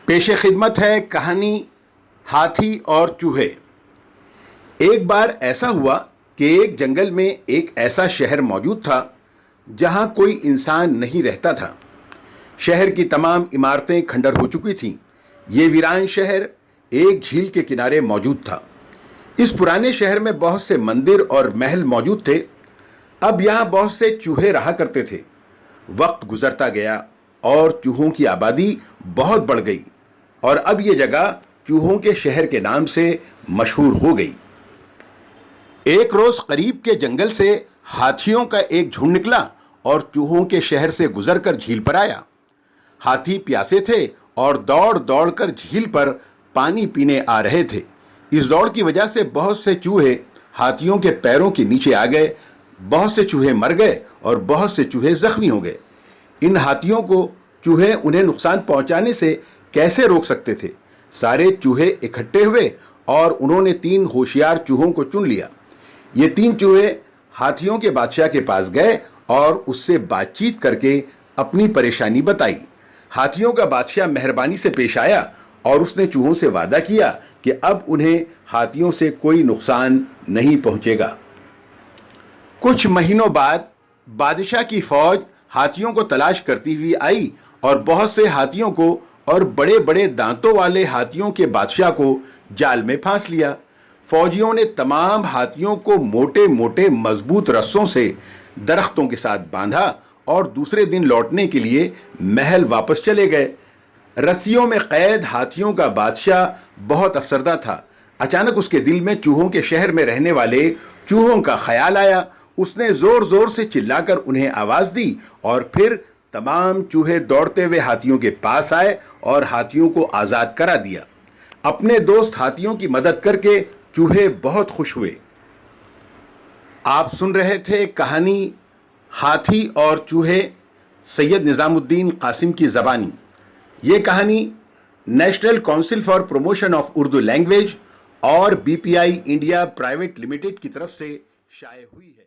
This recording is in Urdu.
پیش خدمت ہے کہانی ہاتھی اور چوہے۔ ایک بار ایسا ہوا کہ ایک جنگل میں ایک ایسا شہر موجود تھا جہاں کوئی انسان نہیں رہتا تھا۔ شہر کی تمام عمارتیں کھنڈر ہو چکی تھیں۔ یہ ویران شہر ایک جھیل کے کنارے موجود تھا۔ اس پرانے شہر میں بہت سے مندر اور محل موجود تھے۔ اب یہاں بہت سے چوہے رہا کرتے تھے۔ وقت گزرتا گیا اور چوہوں کی آبادی بہت بڑھ گئی اور اب یہ جگہ چوہوں کے شہر کے نام سے مشہور ہو گئی۔ ایک روز قریب کے جنگل سے ہاتھیوں کا ایک جھنڈ نکلا اور چوہوں کے شہر سے گزر کر جھیل پر آیا۔ ہاتھی پیاسے تھے اور دوڑ دوڑ کر جھیل پر پانی پینے آ رہے تھے۔ اس دوڑ کی وجہ سے بہت سے چوہے ہاتھیوں کے پیروں کے نیچے آ گئے۔ بہت سے چوہے مر گئے اور بہت سے چوہے زخمی ہو گئے۔ ان ہاتھیوں کو چوہے انہیں نقصان پہنچانے سے کیسے روک سکتے تھے؟ سارے چوہے اکٹھے ہوئے اور انہوں نے 3 ہوشیار چوہوں کو چن لیا۔ یہ 3 چوہے ہاتھیوں کے بادشاہ کے پاس گئے اور اس سے بات چیت کر کے اپنی پریشانی بتائی۔ ہاتھیوں کا بادشاہ مہربانی سے پیش آیا اور اس نے چوہوں سے وعدہ کیا کہ اب انہیں ہاتھیوں سے کوئی نقصان نہیں پہنچے گا۔ کچھ مہینوں بعد بادشاہ کی فوج ہاتھیوں کو تلاش کرتی ہوئی آئی اور بہت سے ہاتھیوں کو اور بڑے بڑے دانتوں والے ہاتھیوں کے بادشاہ کو جال میں پھانس لیا۔ فوجیوں نے تمام ہاتھیوں کو موٹے موٹے مضبوط رسوں سے درختوں کے ساتھ باندھا اور دوسرے دن لوٹنے کے لیے محل واپس چلے گئے۔ رسیوں میں قید ہاتھیوں کا بادشاہ بہت افسردہ تھا۔ اچانک اس کے دل میں چوہوں کے شہر میں رہنے والے چوہوں کا خیال آیا۔ اس نے زور زور سے چلا کر انہیں آواز دی اور پھر تمام چوہے دوڑتے ہوئے ہاتھیوں کے پاس آئے اور ہاتھیوں کو آزاد کرا دیا۔ اپنے دوست ہاتھیوں کی مدد کر کے چوہے بہت خوش ہوئے۔ آپ سن رہے تھے کہانی ہاتھی اور چوہے، سید نظام الدین قاسم کی زبانی۔ یہ کہانی national council for promotion of Urdu language اور BPI انڈیا پرائیویٹ لمیٹڈ کی طرف سے شائع ہوئی ہے۔